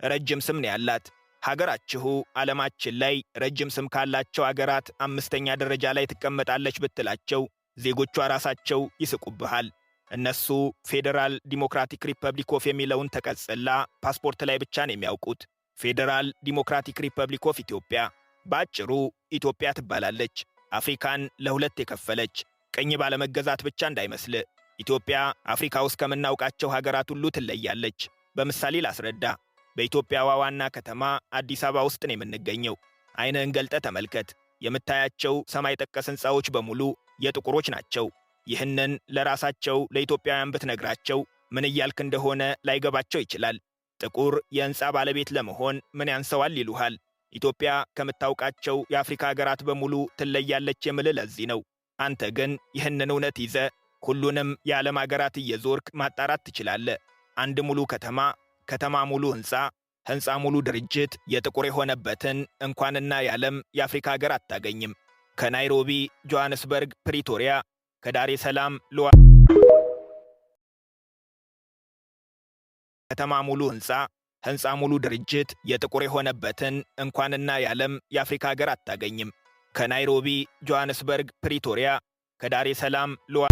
ረጅም ስም ነው ያላት። ሀገራችሁ ዓለማችን ላይ ረጅም ስም ካላቸው ሀገራት 5ኛ ደረጃ ላይ ትቀመጣለች ብትላቸው ዜጎቿ ራሳቸው ይስቁብሃል። እነሱ ፌዴራል ዲሞክራቲክ ሪፐብሊክ ኦፍ የሚለውን ተቀጽላ ፓስፖርት ላይ ብቻ ነው የሚያውቁት። ፌዴራል ዲሞክራቲክ ሪፐብሊክ ኦፍ ኢትዮጵያ። በአጭሩ ኢትዮጵያ ትባላለች። አፍሪካን ለሁለት የከፈለች ቅኝ ባለመገዛት ብቻ እንዳይመስል። ኢትዮጵያ አፍሪካ ውስጥ ከምናውቃቸው ሀገራት ሁሉ ትለያለች። በምሳሌ ላስረዳ። በኢትዮጵያዋ ዋና ከተማ አዲስ አበባ ውስጥ ነው የምንገኘው። ዓይንህን ገልጠህ ተመልከት። የምታያቸው ሰማይ ጠቀስ ሕንፃዎች በሙሉ የጥቁሮች ናቸው። ይህንን ለራሳቸው ለኢትዮጵያውያን ብትነግራቸው ምን እያልክ እንደሆነ ላይገባቸው ይችላል። ጥቁር የሕንፃ ባለቤት ለመሆን ምን ያንሰዋል ይሉሃል። ኢትዮጵያ ከምታውቃቸው የአፍሪካ ሀገራት በሙሉ ትለያለች የምልህ ለዚህ ነው። አንተ ግን ይህንን እውነት ይዘህ ሁሉንም የዓለም ሀገራት እየዞርክ ማጣራት ትችላለህ። አንድ ሙሉ ከተማ ሙሉ ሕንፃ፣ ሕንፃ ሙሉ ድርጅት የጥቁር የሆነበትን እንኳንና የዓለም የአፍሪካ ሀገር አታገኝም። ከናይሮቢ፣ ጆሐንስበርግ፣ ፕሪቶሪያ፣ ከዳሬ ሰላም ሉዋ ከተማ ሙሉ ሕንፃ ሙሉ ድርጅት የጥቁር የሆነበትን እንኳንና የዓለም የአፍሪካ ሀገር አታገኝም። ከናይሮቢ፣ ጆሐንስበርግ፣ ፕሪቶሪያ፣ ከዳሬ ሰላም ሉዋ